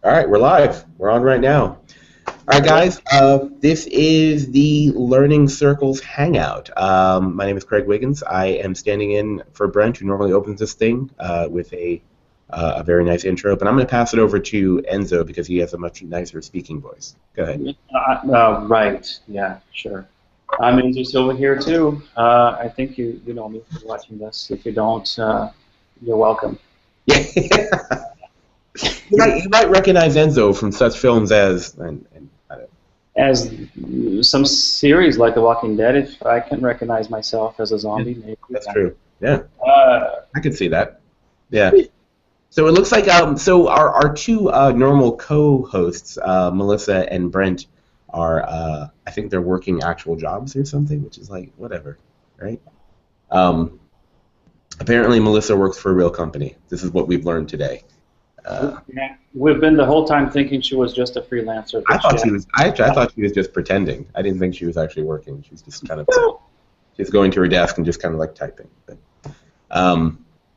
All right, we're live. We're on right now. All right, All right. guys. This is the Learning Circles Hangout. My name is Craig Wiggins. I am standing in for Brent, who normally opens this thing with a very nice intro. But I'm going to pass it over to Enzo because he has a much nicer speaking voice. Go ahead. Right. Yeah, sure. I'm Enzo Silva here too. I think you know me for watching this. If you don't, you're welcome. Yeah. You might recognize Enzo from such films as As some series like The Walking Dead, if I can recognize myself as a zombie, maybe. that's true. Yeah, Uh, I could see that. Yeah. So it looks like so our two normal co-hosts, Melissa and Brent, are I think they're working actual jobs or something, which is like whatever, right? Um, Apparently Melissa works for a real company. This is what we've learned today. yeah, we've been the whole time thinking she was just a freelancer. I But thought she was. I thought she was just pretending. I didn't think she was actually working. She was just kind of just going to her desk and just kind of like typing. But,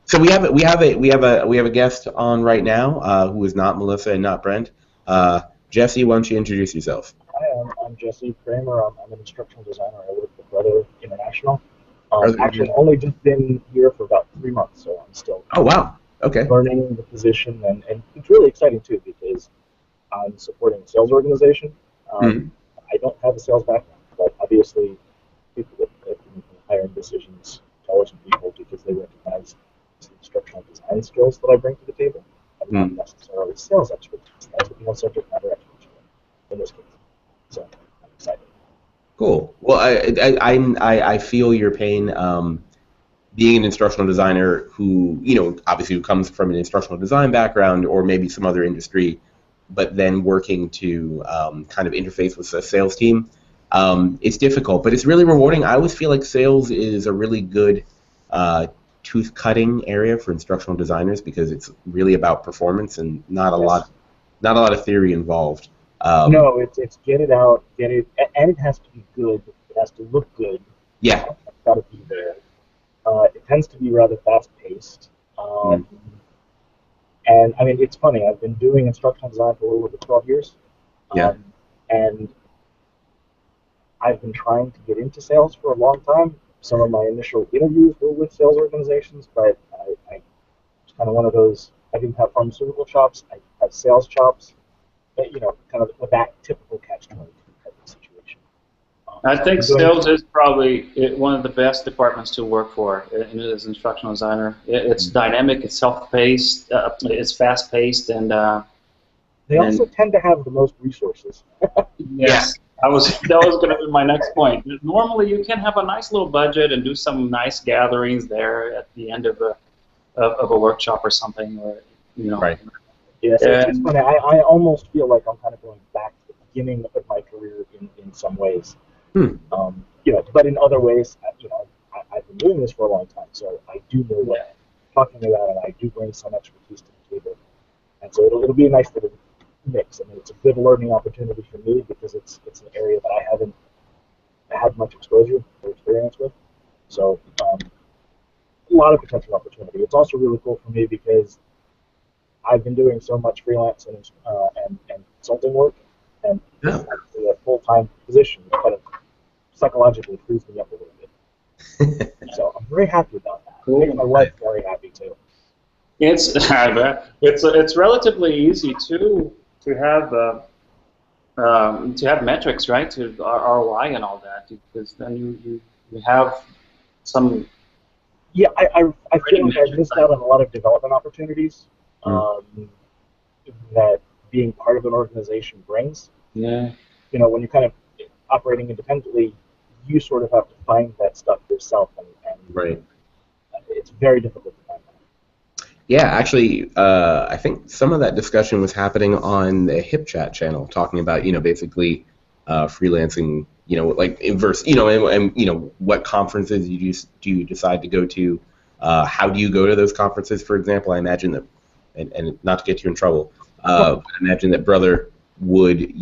so we have a guest on right now who is not Melissa and not Brent. Jesse, why don't you introduce yourself? Hi, I'm Jesse Kramer. I'm an instructional designer. I work for Brother International. Are there Actually, any- only just been here for about 3 months, so I'm still Oh wow. Okay. learning the position, and it's really exciting too because I'm supporting a sales organization. Mhm. I don't have a sales background, but obviously people that can hiring decisions, intelligent people, because they recognize the instructional design skills that I bring to the table, and not Mm. necessarily sales expertise. That's what the subject matter experts in this case. So I'm excited. Cool. Well, I feel your pain. Being an instructional designer who, obviously who comes from an instructional design background or maybe some other industry, but then working to kind of interface with the sales team, it's difficult, but it's really rewarding. I always feel like sales is a really good tooth cutting area for instructional designers because it's really about performance and Yes. not a lot of theory involved. Um, No, it's get it out, get it, and it has to be good. It has to look good. yeah. It's got to be there. It tends to be rather fast paced. Mm, And I mean, it's funny. I've been doing instructional design for a little over 12 years, yeah. um, and I've been trying to get into sales for a long time. Some of my initial interviews were with sales organizations, but I was kind of one of those. I didn't have pharmaceutical chops. I had sales chops. Kind of with that typical catch-22 type of situation. I So I've think been doing. sales is probably one of the best departments to work for as an instructional designer. It's dynamic, it's self-paced, it's fast-paced, They also and tend to have the most resources. Yeah. yes, that was going to be my next point. Normally, you can have a nice little budget and do some nice gatherings there at the end of a workshop or something, or you know. Right. Yeah, so it's And funny. I almost feel like I'm kind of going back to the beginning of my career in some ways. Hmm. But in other ways, I've been doing this for a long time, so I do know what I'm talking about, and I do bring some expertise to the table. And so it'll be a nice little mix. I mean, it's a good learning opportunity for me because it's an area that I haven't had much exposure or experience with. So a lot of potential opportunity. It's also really cool for me because I've been doing so much freelance and consulting work, and this Yeah. is actually a full time position. It kind of psychologically frees me up a little bit. So I'm very happy about that. It makes my cool. wife very happy too. It's it's relatively easy to have metrics, right? To ROI and all that, because then you have some Yeah, I feel like I've metrics. missed out on a lot of development opportunities Mm. that being part of an organization brings. Yeah. When you're kind of operating independently, you sort of have to find that stuff yourself, and Right. it's very difficult to find that. Yeah, actually, I think some of that discussion was happening on the HipChat channel, talking about basically freelancing, like inverse, and what conferences do you decide to go to? How do you go to those conferences? For example, I imagine that, and not to get you in trouble, but I imagine that brother would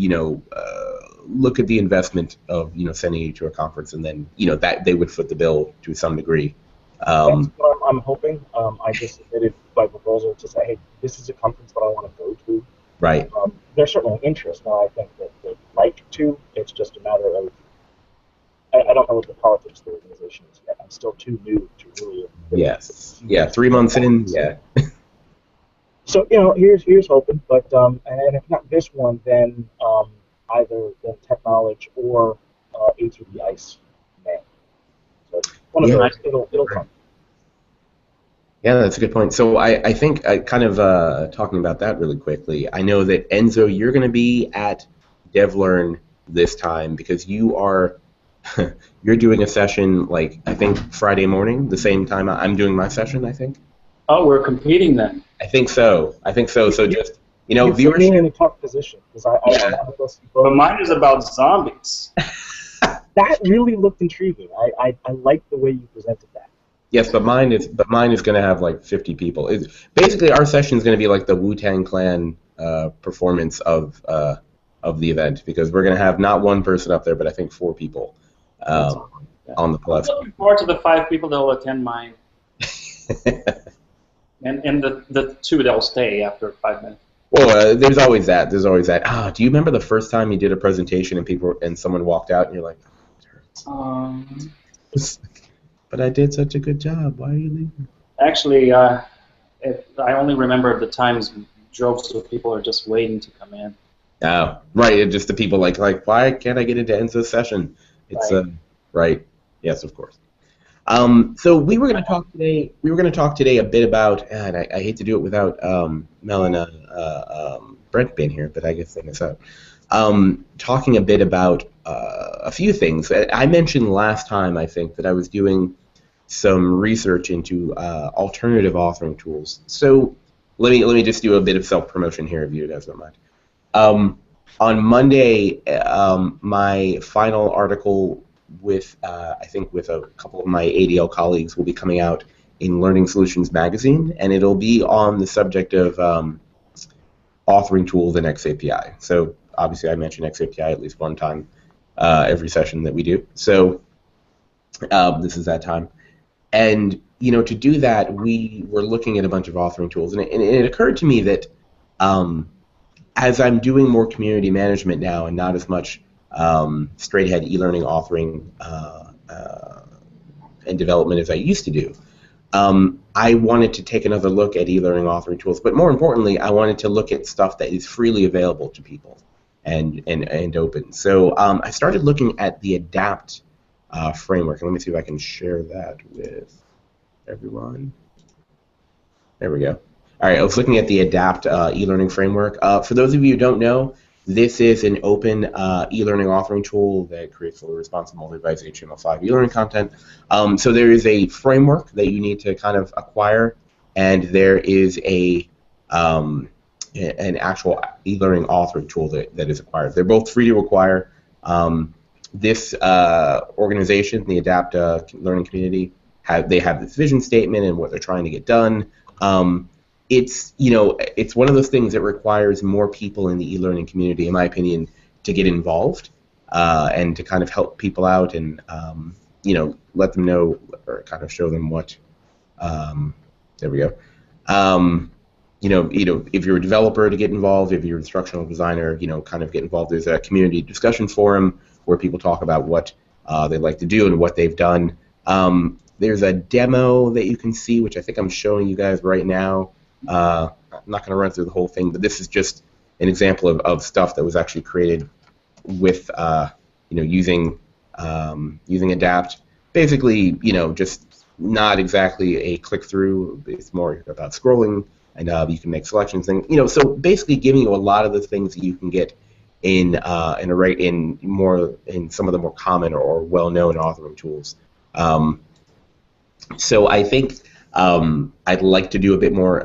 look at the investment of sending you to a conference, and then that they would foot the bill to some degree. That's Um, what I'm hoping. I just submitted my proposal to say, hey, this is a conference that I want to go to. Right. There's certainly interest. Now, I think that they'd like to. It's just a matter of I don't know what the politics of the organization is yet. I'm still too new to really. Yes. Yeah. 3 months in. Yeah. So here's hoping. But and if not this one, then either the tech knowledge or A through the ice man. So one of those, it'll come. Yeah, that's a good point. So I think kind of talking about that really quickly, I know that Enzo, you're going to be at DevLearn this time because you're doing a session like I think Friday morning, the same time I'm doing my session, I think. Oh, we're competing then. I think so. So just You put me in a tough position because But mine is about zombies. That really looked intriguing. I like the way you presented that. Yes, but mine is going to have like 50 people. Basically, our session is going to be like the Wu-Tang Clan performance of the event because we're going to have not one person up there, but I think 4 people on the plus. I'm looking forward to the 5 people that will attend mine, and the 2 that will stay after 5 minutes. Well, there's always that. Do you remember the first time you did a presentation and someone walked out and you're like, oh, it hurts. But I did such a good job. Why are you leaving? Actually, I only remember the times droves of people are just waiting to come in. Oh, right. It's just the people like why can't I get into Enzo's session? It's right. Right. Yes, of course. So we were going to talk today a bit about, and I hate to do it without Mel and Brent being here, but I guess they miss out. Talking a bit about a few things. I mentioned last time, I think, that I was doing some research into alternative authoring tools. So let me just do a bit of self-promotion here, if you guys don't mind. On Monday, my final article with I think with a couple of my ADL colleagues will be coming out in Learning Solutions magazine, and it'll be on the subject of authoring tools in XAPI. So obviously I mention XAPI at least one time every session that we do. So this is that time. And to do that, we were looking at a bunch of authoring tools, and it occurred to me that as I'm doing more community management now and not as much straight-ahead e-learning authoring and development as I used to do, I wanted to take another look at e-learning authoring tools, but more importantly, I wanted to look at stuff that is freely available to people and open. So I started looking at the ADAPT framework. Let me see if I can share that with everyone. There we go. All right, I was looking at the ADAPT e-learning framework. For those of you who don't know, this is an open e-learning authoring tool that creates fully responsive multi-device HTML5 e-learning content. So there is a framework that you need to kind of acquire, and there is an actual e-learning authoring tool that is acquired. They're both free to acquire. This organization, the ADAPT Learning Community, they have this vision statement and what they're trying to get done. It's one of those things that requires more people in the e-learning community, in my opinion, to get involved and to kind of help people out and let them know or kind of show them what. There we go. If you're a developer, to get involved. If you're an instructional designer, kind of get involved. There's a community discussion forum where people talk about what they like to do and what they've done. There's a demo that you can see, which I think I'm showing you guys right now. I'm not going to run through the whole thing, but this is just an example of stuff that was actually created with using ADAPT. Basically, just not exactly a click through. It's more about scrolling, and you can make selections. And so basically giving you a lot of the things that you can get in some of the more common or well-known authoring tools. So I think I'd like to do a bit more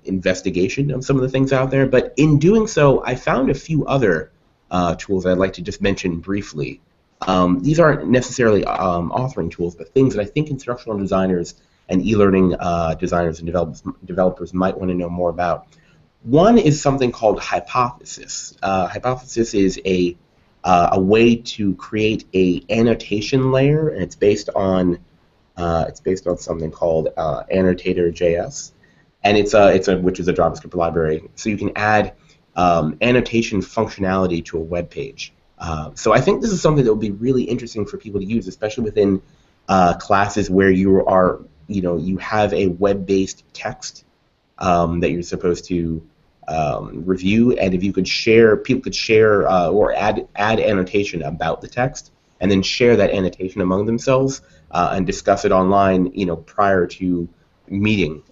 investigation of some of the things out there, but in doing so, I found a few other tools that I'd like to just mention briefly. These aren't necessarily authoring tools, but things that I think instructional designers and e-learning designers and developers might want to know more about. One is something called Hypothesis. Hypothesis is a way to create a annotation layer, and it's based on something called annotator.js, and which is a JavaScript library. So you can add annotation functionality to a web page. So I think this is something that will be really interesting for people to use, especially within classes where you are, you have a web-based text that you're supposed to review, and if you could share, people could share or add annotation about the text, and then share that annotation among themselves and discuss it online, prior to meeting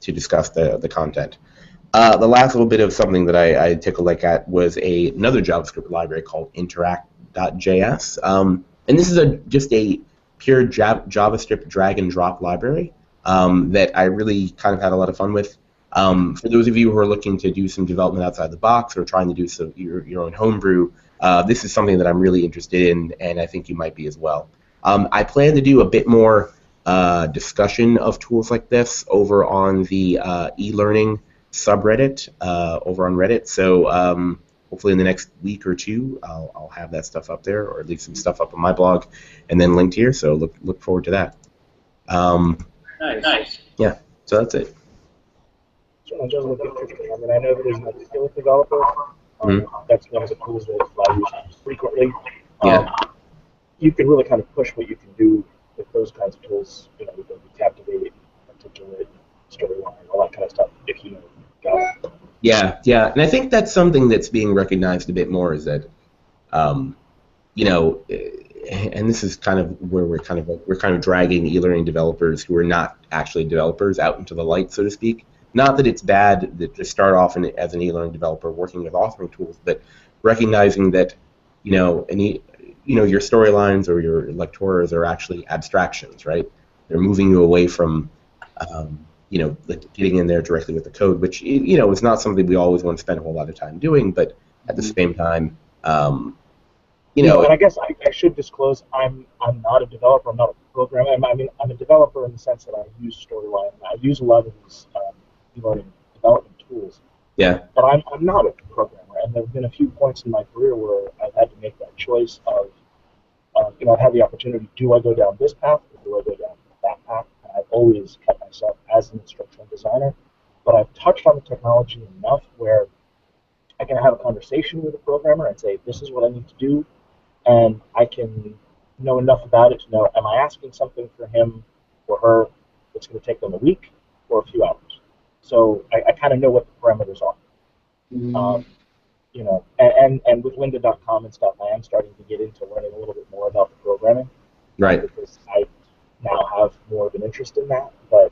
to discuss the content. The last little bit of something that I took a look at was another JavaScript library called interact.js. And this is just a pure JavaScript drag and drop library that I really kind of had a lot of fun with. For those of you who are looking to do some development outside the box or trying to do some your own homebrew, this is something that I'm really interested in, and I think you might be as well. I plan to do a bit more discussion of tools like this over on the e-learning subreddit over on Reddit. So hopefully in the next week or two, I'll have that stuff up there, or at least some stuff up on my blog, and then linked here. So look forward to that. Nice. Yeah. So that's it. It does look interesting. I mean, I know that there's an skillet developer. That's one of the tools that I use frequently. Yeah. You can really kind of push what you can do with those kinds of tools, with the Captivate, Articulate, Storyline, all that kind of stuff, if you know. Yeah, and I think that's something that's being recognized a bit more, is that, and this is kind of where we're kind of dragging e-learning developers who are not actually developers out into the light, so to speak. Not that it's bad to start off as an e-learning developer working with authoring tools, but recognizing that, your storylines or your lectors are actually abstractions, right? They're moving you away from getting in there directly with the code, which, is not something we always want to spend a whole lot of time doing, but at the same time, And I guess I should disclose I'm not a developer, I'm not a programmer. I mean, I'm a developer in the sense that I use Storyline, and I use a lot of these e-learning development tools. Yeah. But I'm not a programmer, and there have been a few points in my career where I've had to make that choice of, I've had the opportunity, do I go down this path, or do I go down that path? I've always kept myself as an instructional designer, but I've touched on the technology enough where I can have a conversation with a programmer and say, this is what I need to do, and I can know enough about it to know, am I asking something for him or her that's going to take them a week or a few hours? So I kind of know what the parameters are. And with lynda.com and stuff, I am starting to get into learning a little bit more about the programming. Right. Because I now have more of an interest in that, but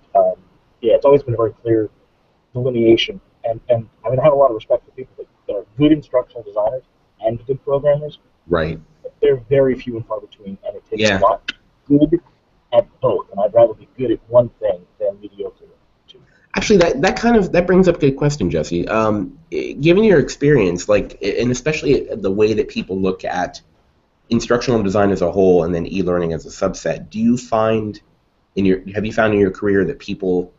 it's always been a very clear delineation, and I mean, I have a lot of respect for people that are good instructional designers and good programmers. Right. But they're very few and far between, and it takes a lot good at both, and I'd rather be good at one thing than mediocre at two. Actually, that brings up a good question, Jesse. Given your experience, and especially the way that people look at instructional design as a whole and then e-learning as a subset, have you found in your career that people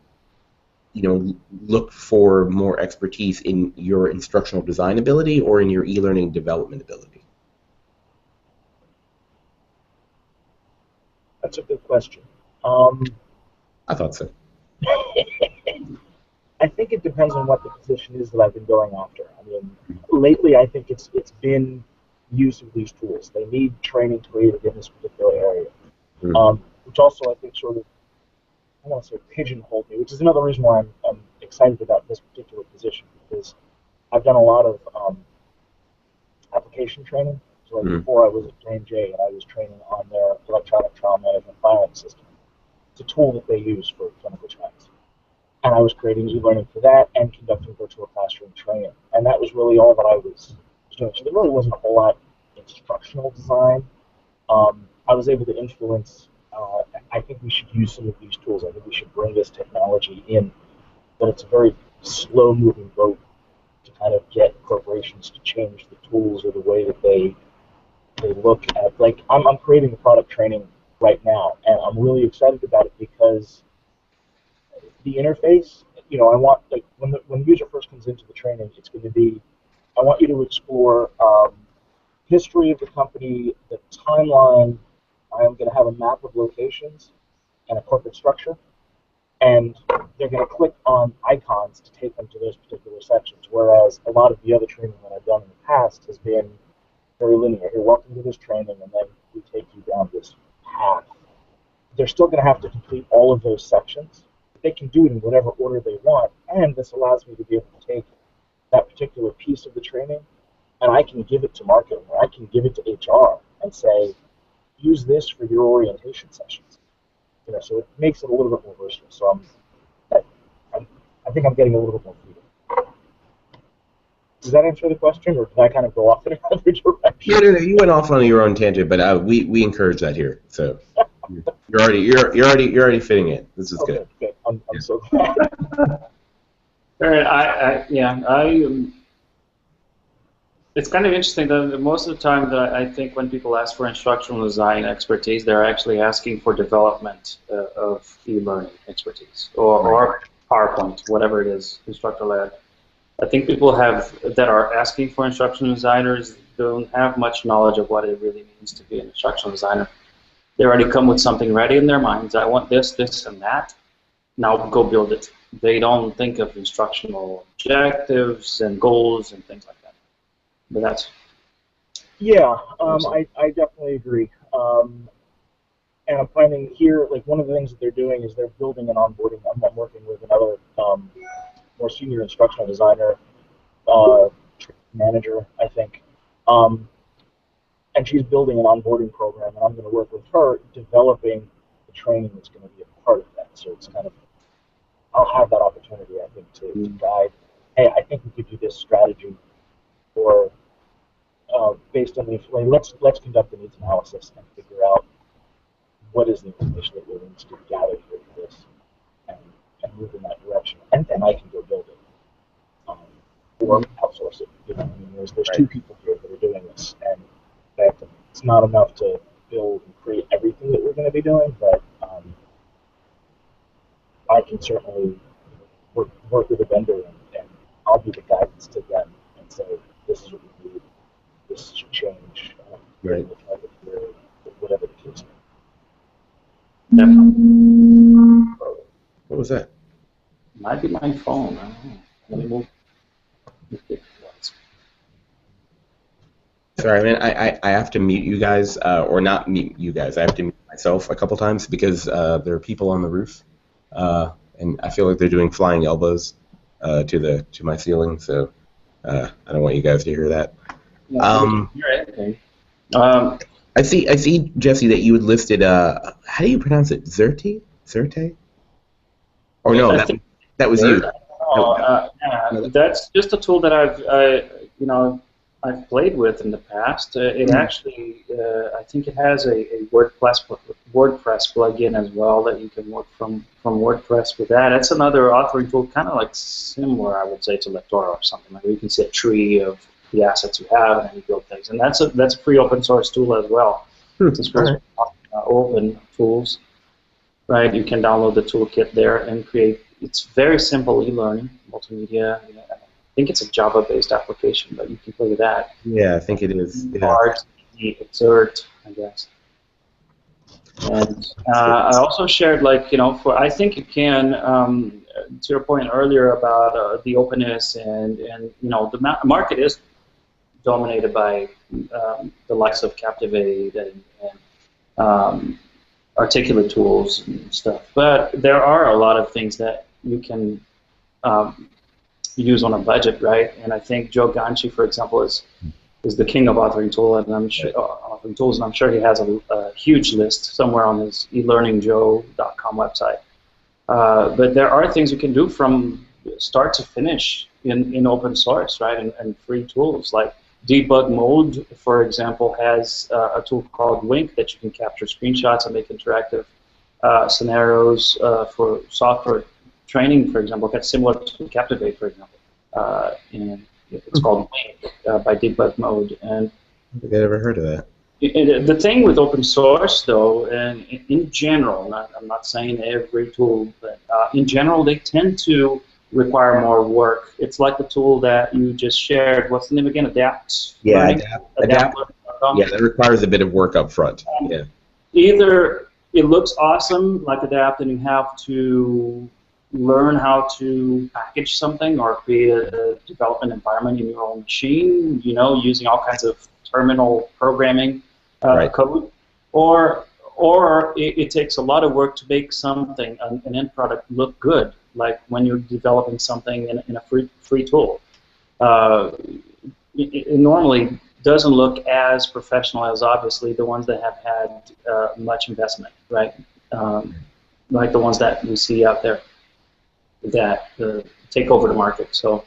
look for more expertise in your instructional design ability or in your e-learning development ability? That's a good question. I thought so. I think it depends on what the position is that I've been going after. I mean, lately I think it's been use of these tools. They need training created in this particular area, which also I think sort of, I don't want to say pigeonholed me, which is another reason why I'm excited about this particular position, because I've done a lot of application training. So before I was at J&J, and I was training on their electronic trial management filing system. It's a tool that they use for clinical trials. And I was creating e-learning for that and conducting virtual classroom training. And that was really all that I was doing. So there really wasn't a whole lot instructional design. I was able to influence, I think we should use some of these tools. I think we should bring this technology in, but it's a very slow-moving boat to kind of get corporations to change the tools or the way that they look at. Like, I'm creating the product training right now, and I'm really excited about it because the interface, I want, like, when the user first comes into the training, it's going to be, I want you to explore history of the company, the timeline. I am going to have a map of locations and a corporate structure. and they're going to click on icons to take them to those particular sections, whereas a lot of the other training that I've done in the past has been very linear. Here, welcome to this training, and then we take you down this path. They're still going to have to complete all of those sections. They can do it in whatever order they want, and this allows me to be able to take that particular piece of the training, and I can give it to marketing, or I can give it to HR and say, use this for your orientation sessions. You know, so it makes it a little bit more versatile. So I think I'm getting a little bit more freedom. Does that answer the question, or did I kind of go off in another direction? No, you went off on your own tangent, but we encourage that here. So you're already fitting it. This is Okay, good. I'm so glad. All right, it's kind of interesting that most of the time that I think when people ask for instructional design expertise, they're actually asking for development of e-learning expertise or PowerPoint, whatever it is, instructor-led. I think people that are asking for instructional designers don't have much knowledge of what it really means to be an instructional designer. They already come with something ready in their minds. I want this, this, and that. Now go build it. They don't think of instructional objectives and goals and things like that. But that's... Yeah, I definitely agree. And I'm finding here, like, one of the things that they're doing is they're building an onboarding. I'm working with another more senior instructional designer, manager, I think. And she's building an onboarding program, and I'm going to work with her developing the training that's going to be a part of that. So it's kind of, I'll have that opportunity, I think, to guide, hey, I think we could do this strategy, or based on the information, let's conduct a needs analysis and figure out what is the information that we're going to gather here for this, and move in that direction. And then I can go build it, or outsource it. You know, I mean, there's two people here that are doing this, and it's not enough to build and create everything that we're going to be doing, but I can certainly work with a vendor, and I'll be the guidance to them and say, this is what we need, this should change, Right. Whatever the case. What was that? Might be my phone. I don't know. Let me move. Sorry, man. I have to mute you guys, or not mute you guys. I have to mute myself a couple times because there are people on the roof, and I feel like they're doing flying elbows to my ceiling. So I don't want you guys to hear that. I see, Jesse, that you had listed. How do you pronounce it? Zerte? Or no, that was you. That's just a tool that I've played with in the past. It actually, I think it has a WordPress plugin as well that you can work from WordPress with that. It's another authoring tool, kind of like similar, I would say, to Lectora or something. Like you can see a tree of the assets you have, and then you build things. And that's a free open source tool as well. It's for open tools, right? You can download the toolkit there and create. It's very simple e-learning, multimedia. I think it's a Java-based application, but you can play with that. Yeah, I think it is. Yeah. Art, Exert, I guess. And I also shared, I think you can, to your point earlier about the openness and the market is dominated by the likes of Captivate and articulate tools and stuff. But there are a lot of things that you can use on a budget, right? And I think Joe Ganchi, for example, is the king of authoring tools, and I'm sure he has a huge list somewhere on his elearningjoe.com website. But there are things you can do from start to finish in open source, right? And free tools like Debug Mode, for example, has a tool called Wink that you can capture screenshots and make interactive scenarios for software training, for example. That's similar to Captivate, for example. And it's called Wink by Debug Mode. And I think I never heard of that. The thing with open source, though, and in general, I'm not saying every tool, but in general, they tend to require more work. It's like the tool that you just shared. What's the name again? Adapt? Yeah, Adapt. Yeah, that requires a bit of work up front. Yeah. Either it looks awesome, like Adapt, and you have to learn how to package something or create a development environment in your own machine, you know, using all kinds of terminal programming code, or it takes a lot of work to make something, an end product, look good, like when you're developing something in a free tool. It normally doesn't look as professional as obviously the ones that have had much investment, right? Like the ones that we see out there that take over the market. So,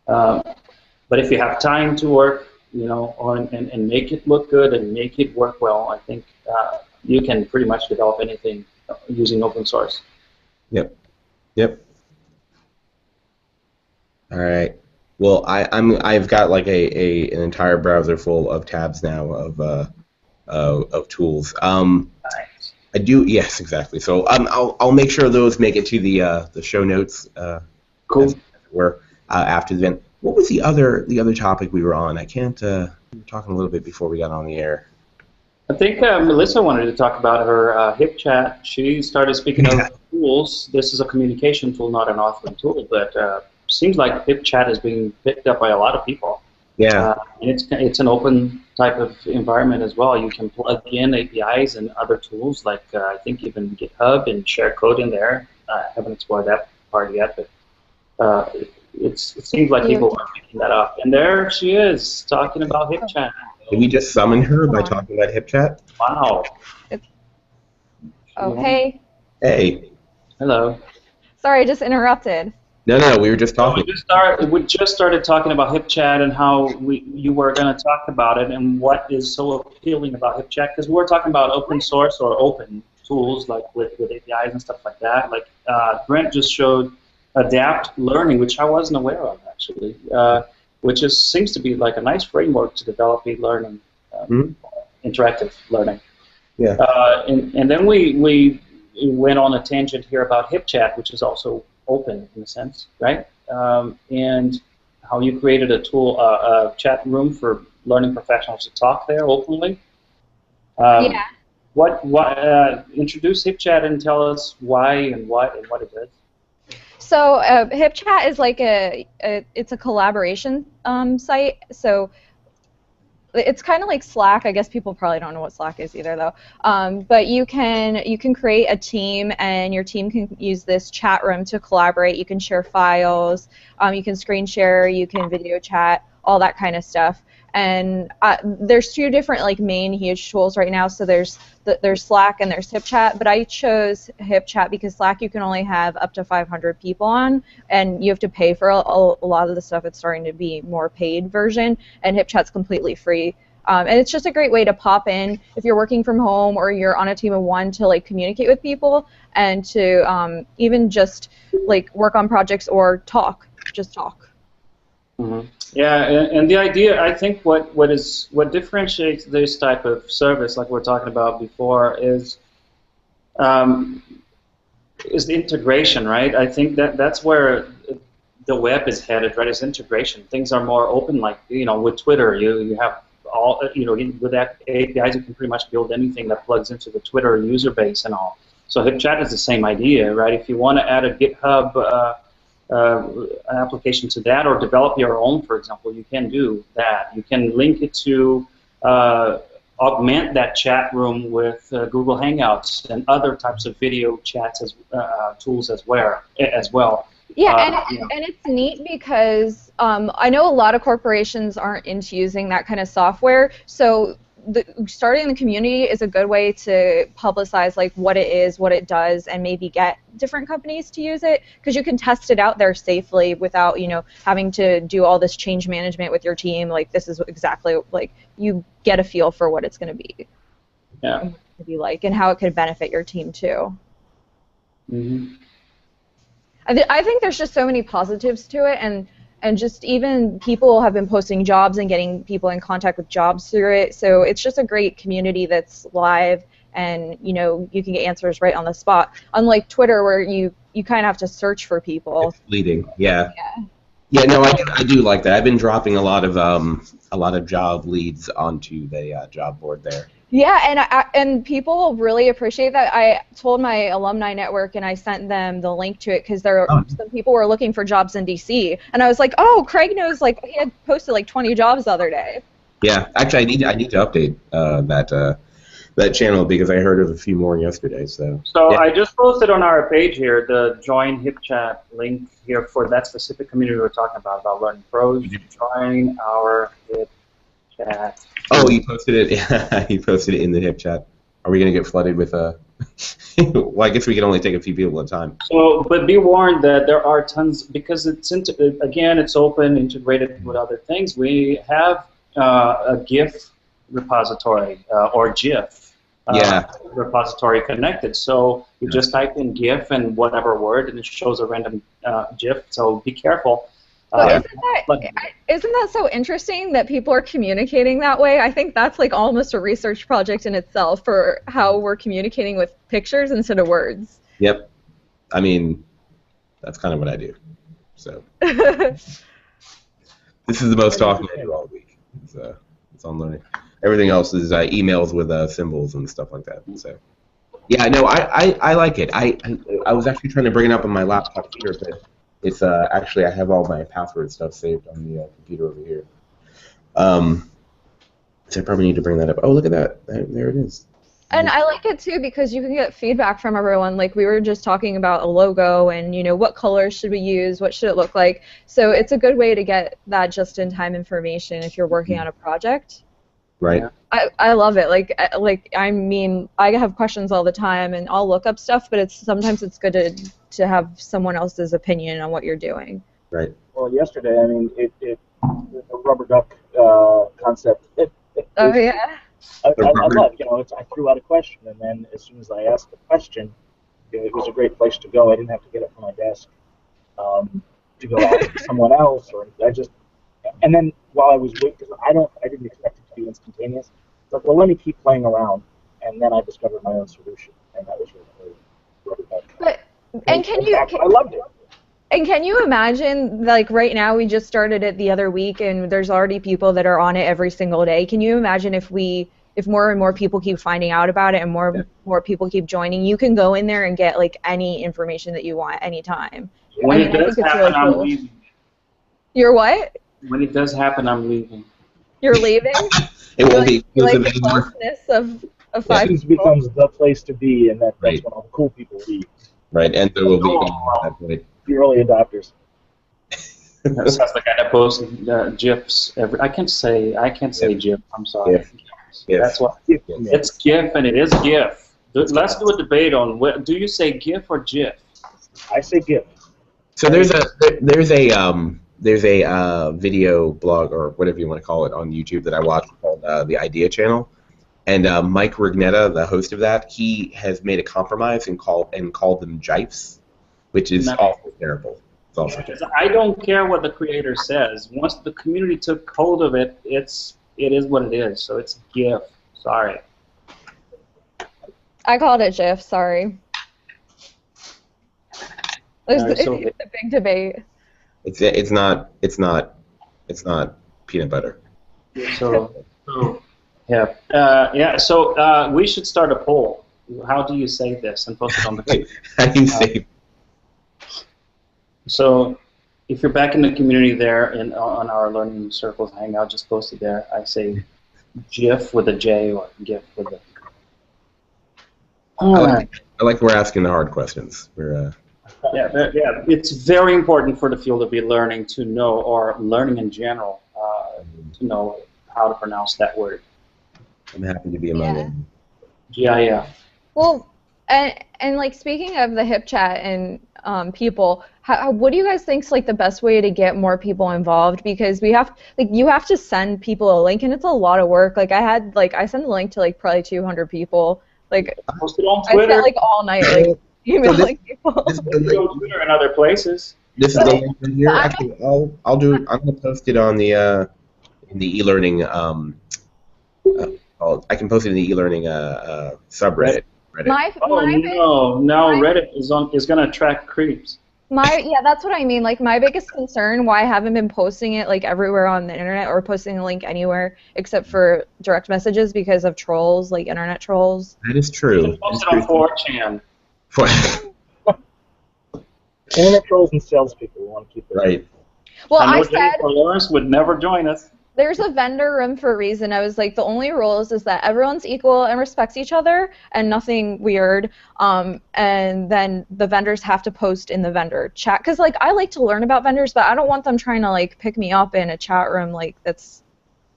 but if you have time to work, you know, and make it look good and make it work well, I think you can pretty much develop anything using open source. Yep. Yep. All right. Well, I've got like an entire browser full of tabs now of tools. Nice. I do, yes, exactly. So I'll make sure those make it to the show notes. Cool. As it were, after the event. What was the other topic we were on? I can't. We were talking a little bit before we got on the air. I think Melissa wanted to talk about her HipChat. She started speaking of tools. This is a communication tool, not an authoring tool, but seems like HipChat is being picked up by a lot of people. Yeah. It's an open type of environment as well. You can plug in APIs and other tools like I think even GitHub and share code in there. I haven't explored that part yet, but it seems like people are picking that up. And there she is talking about HipChat. Did we just summon her by talking about HipChat? Wow. Oh, hey. Hey. Hello. Sorry, I just interrupted. No, we were just talking. We just started talking about HipChat and how you were going to talk about it and what is so appealing about HipChat, because we were talking about open source or open tools like with APIs and stuff like that. Like Brent just showed DevLearn, which I wasn't aware of actually, which seems to be like a nice framework to develop e-learning, interactive learning. Yeah. And then we went on a tangent here about HipChat, which is also open in a sense, right? And how you created a tool, a chat room for learning professionals to talk there openly. Yeah. Introduce HipChat and tell us why and what it does. So HipChat is like it's a collaboration site. So it's kind of like Slack. I guess people probably don't know what Slack is either, though. But you can create a team, and your team can use this chat room to collaborate. You can share files. You can screen share. You can video chat. All that kind of stuff. And there's two different like main huge tools right now. So there's Slack and there's HipChat. But I chose HipChat because Slack you can only have up to 500 people on, and you have to pay for a lot of the stuff. It's starting to be more paid version, and HipChat's completely free. And it's just a great way to pop in if you're working from home or you're on a team of one to like communicate with people and to even just like work on projects or just talk. Mm-hmm. Yeah, and the idea, I think, what differentiates this type of service, like we're talking about before, is the integration, right? I think that's where the web is headed, right? Is integration. Things are more open, like with Twitter, you have all with that APIs, you can pretty much build anything that plugs into the Twitter user base and all. So HipChat is the same idea, right? If you want to add a GitHub an application to that or develop your own, for example, you can do that. You can link it to augment that chat room with Google Hangouts and other types of video chats as tools as well. Yeah, and it's neat because I know a lot of corporations aren't into using that kind of software, so starting the community is a good way to publicize like what it is, what it does, and maybe get different companies to use it, because you can test it out there safely without having to do all this change management with your team. Like this is exactly like you get a feel for what it's going to be. Yeah. And what be like, and how it could benefit your team too. Mm-hmm. I think there's just so many positives to it, and just even people have been posting jobs and getting people in contact with jobs through it. So it's just a great community that's live, and you can get answers right on the spot. Unlike Twitter, where you kind of have to search for people. It's fleeting, yeah. Yeah, no, I do like that. I've been dropping a lot of job leads onto the job board there. Yeah, and people really appreciate that. I told my alumni network and I sent them the link to it because some people were looking for jobs in DC, and I was like, oh, Craig knows, like he had posted like 20 jobs the other day. Yeah, actually, I need to update that channel because I heard of a few more yesterday. So yeah. I just posted on our page here the join HipChat link here for that specific community we're talking about learning pros. Join our HipChat. Oh, you posted it. Yeah, you posted it in the HipChat. Are we gonna get flooded with well, I guess we can only take a few people at a time. So, but be warned that there are tons because it's it's open, integrated with other things. We have a GIF repository or GIF repository connected. So you just type in GIF and whatever word, and it shows a random GIF. So be careful. But isn't that so interesting that people are communicating that way? I think that's like almost a research project in itself for how we're communicating with pictures instead of words. Yep. I mean, that's kind of what I do. So this is the most talking I do all week. It's on learning. Everything else is emails with symbols and stuff like that. So yeah, no, I like it. I was actually trying to bring it up on my laptop here, but it's actually I have all my password stuff saved on the computer over here. So I probably need to bring that up. Oh, look at that. There it is. And I like it too because you can get feedback from everyone. Like we were just talking about a logo and what colors should we use, what should it look like. So it's a good way to get that just-in-time information if you're working on a project. Right. I love it. I mean, I have questions all the time, and I'll look up stuff, but sometimes it's good to have someone else's opinion on what you're doing. Right. Well, yesterday, I mean, the rubber duck concept. Oh yeah. I love, I threw out a question, and then as soon as I asked the question, it was a great place to go. I didn't have to get up from my desk to go ask someone else, and then while I was waiting, because I didn't expect it to be instantaneous. It's like, well, let me keep playing around, and then I discovered my own solution, and that was really But I loved it. And can you imagine, like right now, we just started it the other week, and there's already people that are on it every single day. Can you imagine if more and more people keep finding out about it and more people keep joining, you can go in there and get like any information that you want anytime. When it does happen, I'm leaving. You're what? When it does happen, I'm leaving. You're leaving? It will be. Like the closeness of 5 people. It becomes the place to be, and that's when all the cool people leave. Right, and there will be at that point. The early adopters. That sounds like I post GIFs every. I can't say GIF. I'm sorry. Yeah. That's what it's GIF and it is GIF. Let's do a debate on do you say GIF or GIF? I say GIF. So there's a video blog or whatever you want to call it on YouTube that I watch called the Idea Channel, and Mike Rignetta, the host of that, he has made a compromise and called them jyffes, which is also terrible. It's also terrible. I don't care what the creator says. Once the community took hold of it, it is what it is. So it's GIF. Sorry. I called it GIF. Sorry. It's a big debate. It's not peanut butter. So yeah. So we should start a poll. How do you say this and post it on the page? I can say. So if you're back in the community there on our Learning Circles Hangout, just post it there. I say GIF with a J or GIF with a. I like we're asking the hard questions. Yeah, it's very important for the field of e-learning to know, or learning in general, to know how to pronounce that word. I'm happy to be among them. GIF. Well, and like speaking of the HipChat and people, what do you guys think is like the best way to get more people involved? Because you have to send people a link, and it's a lot of work. Like I sent the link to like probably 200 people. Like I posted on Twitter. I spent like all night like emailing people. Twitter and other places. This is the link in here. Actually, I'll do it. I'm gonna post it on the in the e-learning. I can post it in the e-learning subreddit. No, Reddit is going to attract creeps. Yeah, that's what I mean. Like, my biggest concern why I haven't been posting it like everywhere on the internet or posting a link anywhere except for direct messages because of trolls, like internet trolls. That is You true. can post it on 4chan. Internet trolls and salespeople want to keep it. Right. Well, I know I said Jennifer Lawrence would never join us. there's a vendor room for a reason. I was like, the only rules is that everyone's equal and respects each other and nothing weird. And then the vendors have to post in the vendor chat. Because, like, I like to learn about vendors, but I don't want them trying to, like, pick me up in a chat room, like, that's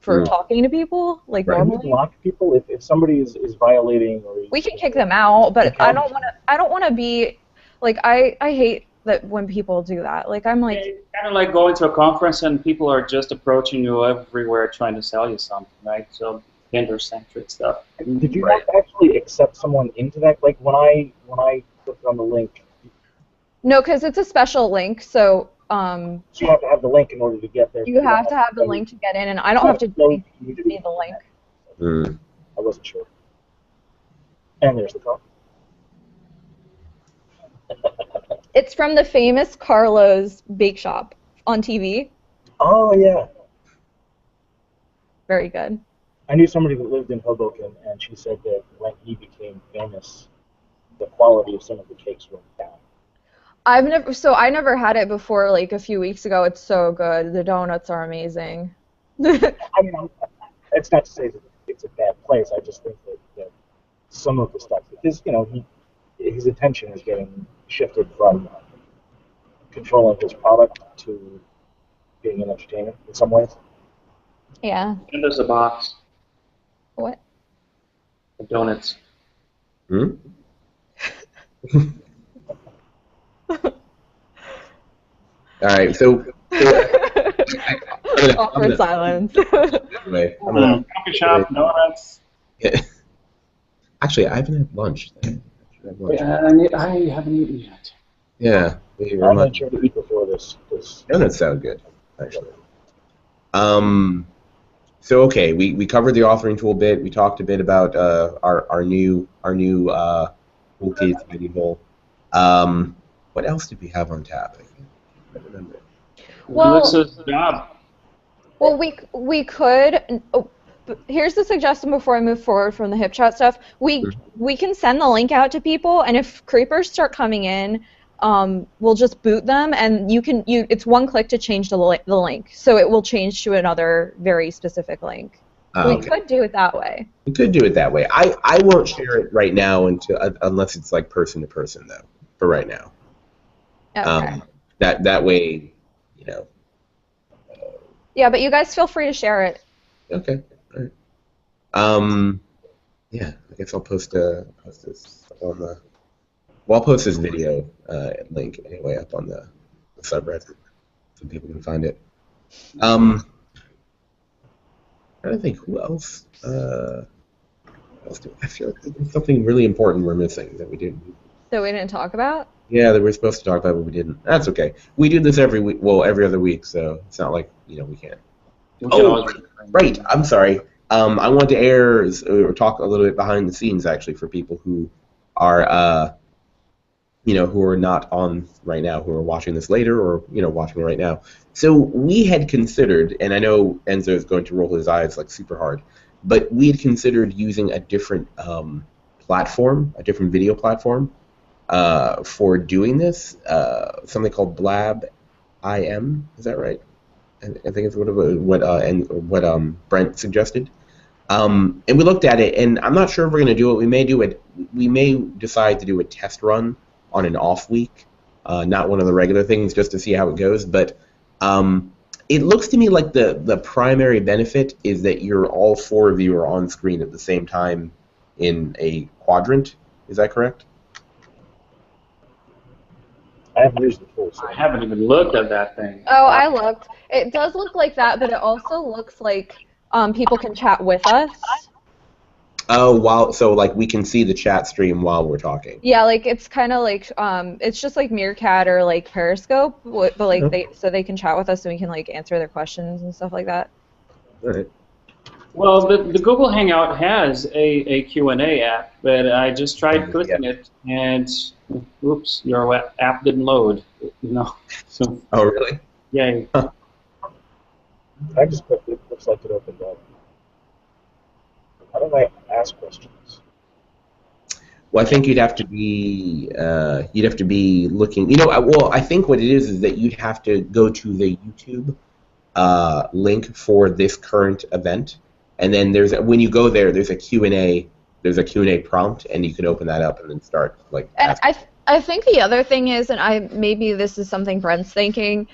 for talking to people, like, Right. Can normally. you block people if somebody is violating or? We can kick them out, but I don't want to be, like, I hate that when people do that. Like, I'm like, It's kind of like going to a conference and people are just approaching you everywhere trying to sell you something, right? So vendor-centric stuff. Did you have to actually accept someone into that? Like when I clicked on the link. no, because it's a special link, so So you have to have the link in order to get there. you have to have the link to get in, and I don't have to do anything to be the link. I wasn't sure. And there's the call. It's from the famous Carlo's Bake Shop on TV. Oh yeah. Very good. I knew somebody that lived in Hoboken, and she said that when he became famous, the quality of some of the cakes went down. I never had it before, like a few weeks ago. It's so good. The donuts are amazing. I mean, it's not to say that it's a bad place. I just think that some of the stuff, because his attention is getting shifted from controlling his product to being an entertainer in some ways. Yeah. And there's a box What? of donuts. All right, so Awkward silence. anyway, Coffee shop, donuts. Actually, I haven't had lunch. I should have lunch. I haven't eaten yet. Yeah, thank you very I made much. sure to eat before this. Donuts sound good, actually. So okay, we covered the authoring tool bit. We talked a bit about our new toolkit video. What else did we have on tap? I can't remember. Well, Job. Well, we could. Oh, here's the suggestion before I move forward from the HipChat stuff. We can send the link out to people, and if creepers start coming in, we'll just boot them, and it's one click to change the link, so it will change to another very specific link. We could do it that way. We could do it that way. I won't share it right now unless it's like person to person though. For right now. Okay. That way, Yeah, but you guys feel free to share it. Okay. All right. Yeah. I guess I'll post this on the. Well, I'll post this video link anyway up on the subreddit so people can find it. I'm trying to think who else. I feel like there's something really important we're missing that we didn't. That we didn't talk about? Yeah, that we're supposed to talk about, but we didn't. That's okay. We do this every week. Well, every other week, so it's not like we can't. Oh, right. I'm sorry. I want to air or talk a little bit behind the scenes actually for people who are who are not on right now, who are watching this later or watching right now. So we had considered, and I know Enzo is going to roll his eyes like super hard, but we had considered using a different platform, a different video platform. For doing this, something called Blab, IM, is that right? I think it's what Brent suggested. And we looked at it, and I'm not sure if we're going to do it. We may decide to do a test run on an off week, not one of the regular things, just to see how it goes. But it looks to me like the primary benefit is that all four of you are on screen at the same time in a quadrant. Is that correct? I haven't used the tool. So. I haven't even looked at that thing. Oh, I looked. It does look like that, but it also looks like people can chat with us. Oh, so like we can see the chat stream while we're talking. Yeah, like it's kind of like it's just like Meerkat or like Periscope, but like they can chat with us and we can like answer their questions and stuff like that. All right. Well, the Google Hangout has a Q&A app, but I just tried clicking it, and oops, your app didn't load. So Oh, really? yay. Huh. I just clicked it. Looks like it opened up. How do I ask questions? Well, I think you'd have to be looking. Well, I think what it is that you'd have to go to the YouTube link for this current event, and then when you go there, there's a Q&A. There's a Q&A prompt, and you can open that up and then start like. And I think the other thing is, and maybe this is something Brent's thinking,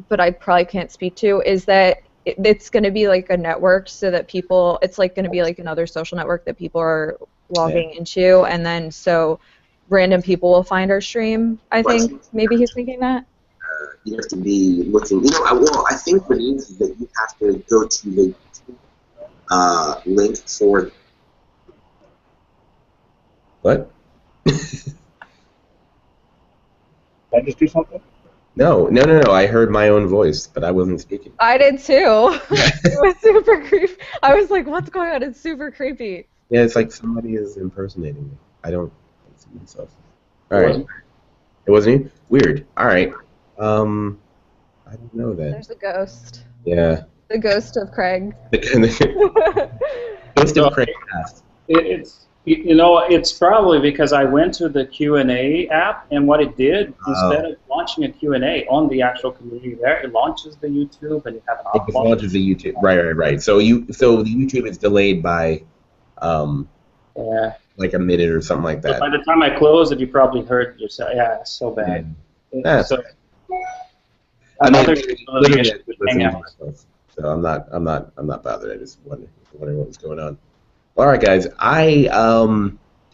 but I probably can't speak to, is that it's going to be like a network, so that people, it's like going to be like another social network that people are logging into, and then so random people will find our stream. I think maybe he's thinking that. You have to be looking. Well, I think what it is that you have to go to the link for. What? Did I just do something? No. I heard my own voice, but I wasn't speaking. I did too. It was super creepy. I was like, what's going on? It's super creepy. Yeah, it's like somebody is impersonating me. I don't see myself. All right. It wasn't you? Weird. All right. I don't know that. There's a ghost. Yeah. The ghost of Craig. The ghost of Craig. It's probably because I went to the Q&A app, and what it did, instead of launching a Q&A on the actual community there, it launches the YouTube, and you have an it launches the YouTube. Right. So the YouTube is delayed by like a minute or something like that. So by the time I closed it, you probably heard yourself. Yeah, it's so bad. Yeah. So, so I'm not bothered. I just wondering what was going on. All right, guys.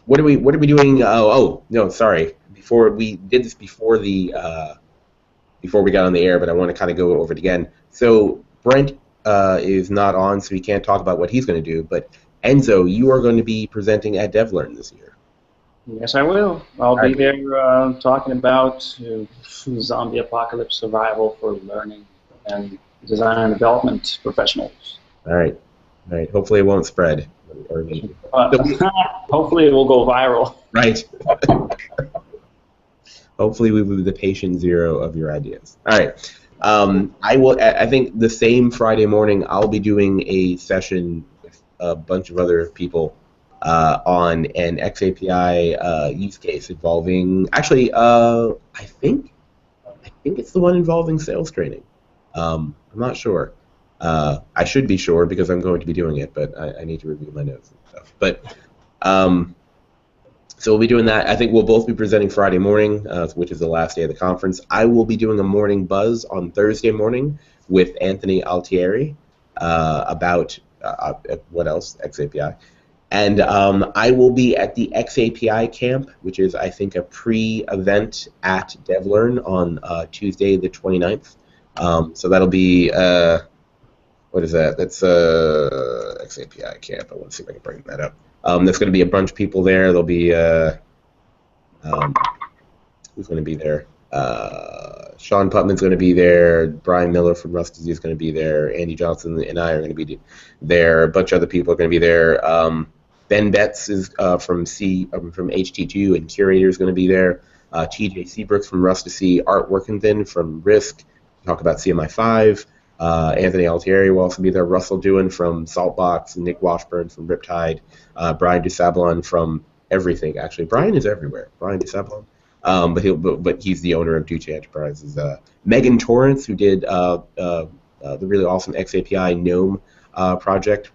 What are we doing? Oh no, sorry. Before we did this before we got on the air, but I want to kind of go over it again. So Brent is not on, so he can't talk about what he's going to do. But Enzo, you are going to be presenting at DevLearn this year. Yes, I will. I'll be there talking about zombie apocalypse survival for learning and design and development professionals. All right. Hopefully it won't spread. Hopefully it will go viral. Right. Hopefully we will be the patient zero of your ideas. All right. I think the same Friday morning I'll be doing a session with a bunch of other people on an XAPI use case involving, actually, I think it's the one involving sales training. I'm not sure. I should be sure because I'm going to be doing it, but I need to review my notes and stuff. But so we'll be doing that. I think we'll both be presenting Friday morning, which is the last day of the conference. I will be doing a morning buzz on Thursday morning with Anthony Altieri about what else? XAPI. And I will be at the XAPI camp, which is, I think, a pre-event at DevLearn on Tuesday the 29th. So that'll be, what is that? That's XAPI camp. I want to see if I can bring that up. There's going to be a bunch of people there. There'll be, who's going to be there? Sean Putman's going to be there. Brian Miller from Rusty is going to be there. Andy Johnson and I are going to be there. A bunch of other people are going to be there. Ben Betts is from HT2 and Curator is going to be there. TJ Seabrooks from Rust2C, Art Workington from Risk, talk about CMI5. Anthony Altieri will also be there. Russell Dewin from Saltbox, Nick Washburn from Riptide, Brian DeSablon from everything. Actually, Brian is everywhere. Brian DeSablon, but he's the owner of Duce Enterprises. Megan Torrance, who did the really awesome XAPI GNOME project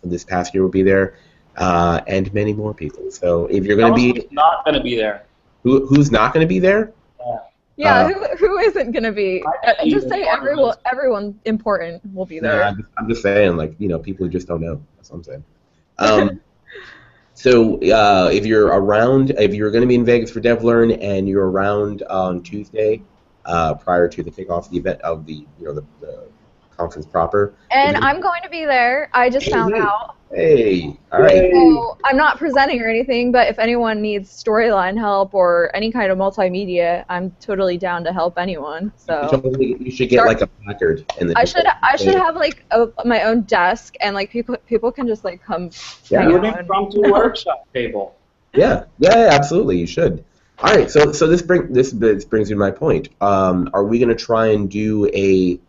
this past year, will be there, and many more people. So if you're going to be not going to be there, who's not going to be there? Yeah, who isn't going to be? Just say everyone important will be there. No, I'm just saying, like, people who just don't know. That's what I'm saying. So if you're around, if you're going to be in Vegas for DevLearn and you're around on Tuesday, prior to the kickoff of the event of the conference proper. And I'm going to be there. I just found out. Hey, all right. So I'm not presenting or anything, but if anyone needs storyline help or any kind of multimedia, I'm totally down to help anyone. So You should get like a placard, and then I should have like my own desk, and like people can just like come. Yeah. An impromptu workshop table. Yeah, absolutely. You should. All right, so this brings me to my point. Are we going to try and do a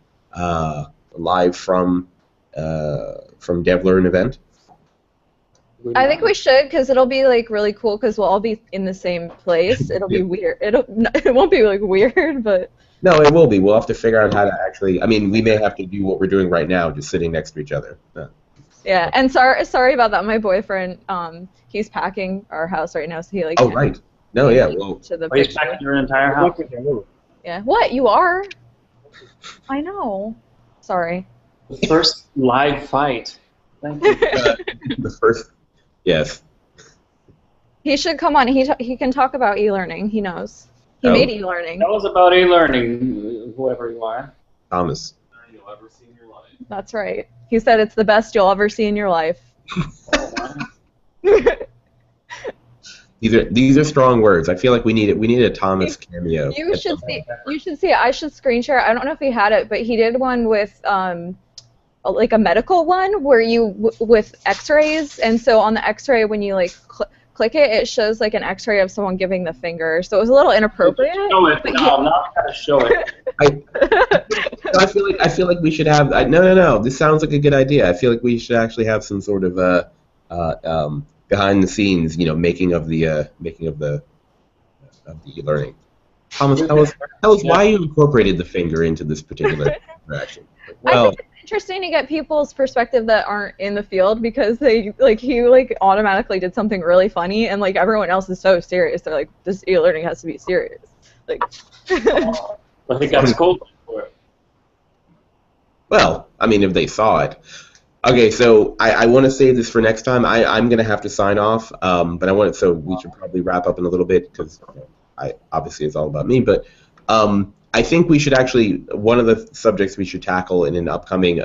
live from DevLearn event? I think we should, because it'll be like really cool, because we'll all be in the same place. It'll be weird. It won't be like weird, but. No, it will be. We'll have to figure out how to actually. I mean, we may have to do what we're doing right now, just sitting next to each other. Yeah, and sorry about that. My boyfriend, he's packing our house right now, so he like. Oh right. No, yeah. Well. He's packing your entire house. Yeah. What? You are? I know. Sorry. The first live fight. Thank you. The first. Yes. He should come on. He can talk about e-learning. He knows. He made e-learning. Tell us about e-learning, whoever you are. Thomas. You'll ever see in your life. That's right. He said it's the best you'll ever see in your life. These are strong words. I feel like we need a Thomas cameo. You should see it. I should screen share. I don't know if he had it, but he did one with like a medical one where with X-rays, and so on the X-ray when you like click it, it shows like an X-ray of someone giving the finger. So it was a little inappropriate. Show it. No, I'm not gonna show it. I feel like we should have. No. This sounds like a good idea. I feel like we should actually have some sort of behind the scenes, making of the e-learning. Thomas, tell us why you incorporated the finger into this particular interaction. Well, I think it's interesting to get people's perspective that aren't in the field, because he automatically did something really funny, and like everyone else is so serious. They're like, this e-learning has to be serious. Like. I think that's cool for it. Well, I mean, if they saw it. Okay, so I want to save this for next time. I'm going to have to sign off, but so we should probably wrap up in a little bit, because obviously it's all about me. But I think we should actually, one of the subjects we should tackle in an upcoming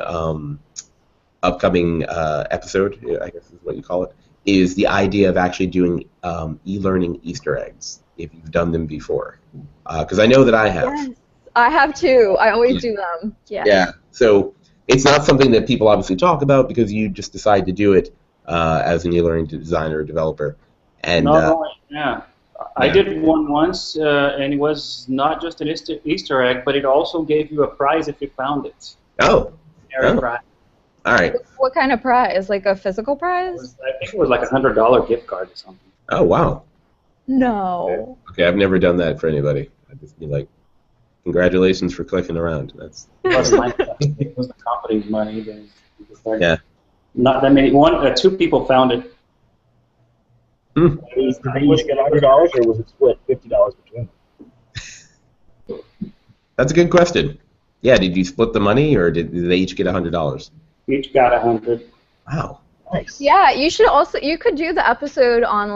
episode, I guess is what you call it, is the idea of actually doing e-learning Easter eggs, if you've done them before. Because I know that I have. Yes, I have too. I always do them. Yeah. Yeah. So it's not something that people obviously talk about, because you just decide to do it as an e-learning designer or developer. And I did one once, and it was not just an Easter egg, but it also gave you a prize if you found it. Oh. Prize. All right. What kind of prize? Like a physical prize? I think it was like a $100 gift card or something. Oh, wow. No. Okay, I've never done that for anybody. I'd just be like, congratulations for clicking around. That's. It was the company's money. Yeah. Not that many. Two people found it. Hmm. Did they each get $100, or was it split $50 between them? That's a good question. Yeah, did you split the money, or did they each get $100? Each got 100. Wow. Nice. Yeah, you could do the episode on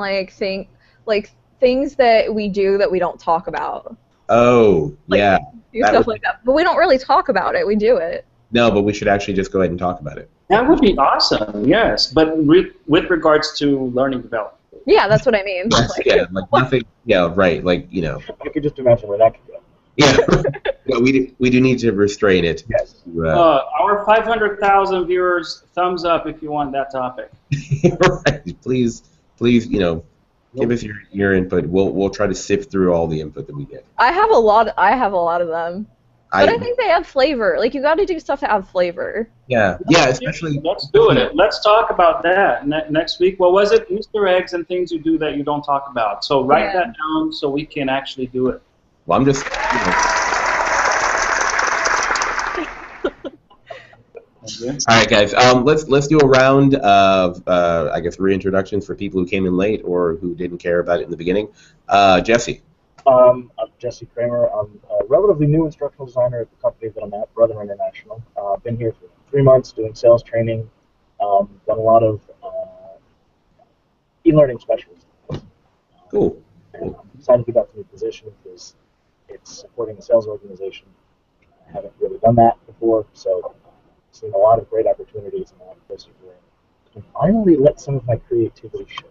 things that we do that we don't talk about. Oh, yeah. Do stuff like that. But we don't really talk about it. We do it. No, but we should actually just go ahead and talk about it. That would be awesome, yes. But with regards to learning development. Yeah, that's what I mean. Yeah, like nothing. Yeah, right. Like, I could just imagine where that could go. Yeah. No, we do need to restrain it. Yes. Our 500,000 viewers, thumbs up if you want that topic. Right. Please, give us your input. We'll try to sift through all the input that we get. I have a lot of them. But I think they have flavor. Like, you got to do stuff to have flavor. Yeah, especially. Let's do it. Let's talk about that next week. What was it? Easter eggs and things you do that you don't talk about. So write that down so we can actually do it. Well, I'm just. All right, guys. Let's do a round of I guess reintroductions for people who came in late or who didn't care about it in the beginning. Jesse. I'm Jesse Kramer. I'm a relatively new instructional designer at the company that I'm at, Brother International. I've been here for 3 months doing sales training. Done a lot of e-learning specialism. Cool. And I'm excited to get to the position because it's supporting a sales organization. I haven't really done that before, so I've seen a lot of great opportunities and a lot of places where can finally let some of my creativity show.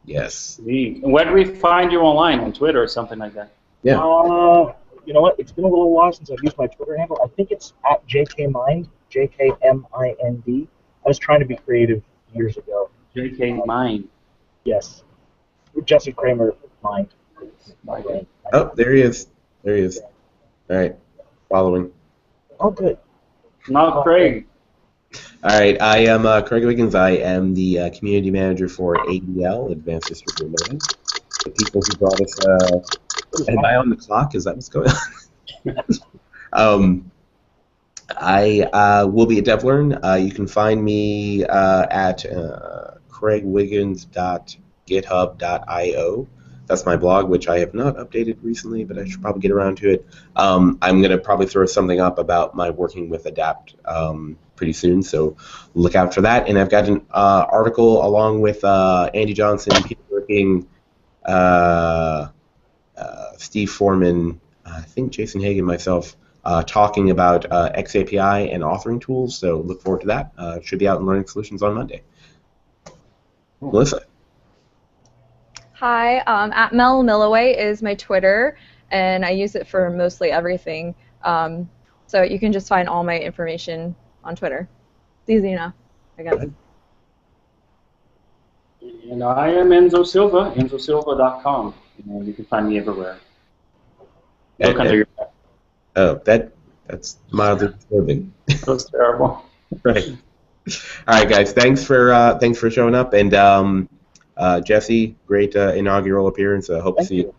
Yes. Where do we find you online? On Twitter or something like that? Yeah. You know what? It's been a little while since I've used my Twitter handle. I think it's at JKMind, JKMIND. I was trying to be creative years ago. JK Mind. Yes. Jesse Kramer, Mind. Oh, there he is. There he is. All right. Following. Oh, good. Not Craig. All right. I am Craig Wiggins. I am the community manager for ADL, Advanced Distributed Learning. The people who brought us. Am I on the clock? Is that what's going on? I will be at DevLearn. You can find me at craigwiggins.github.io. That's my blog, which I have not updated recently, but I should probably get around to it. I'm going to probably throw something up about my working with Adapt pretty soon, so look out for that. And I've got an article along with Andy Johnson, Peter Working, Steve Foreman, I think Jason Hagen, myself, talking about XAPI and authoring tools, so look forward to that. It should be out in Learning Solutions on Monday. Melissa? Hi, at Milloway is my Twitter, and I use it for mostly everything. So you can just find all my information on Twitter. It's easy enough, I guess. And I am Enzo Silva, enzosilva.com, and you can find me everywhere. Look under your back. Oh, that's mildly disturbing. That was terrible. Right. All right, guys. Thanks for showing up, and Jesse, great inaugural appearance. Hope to see you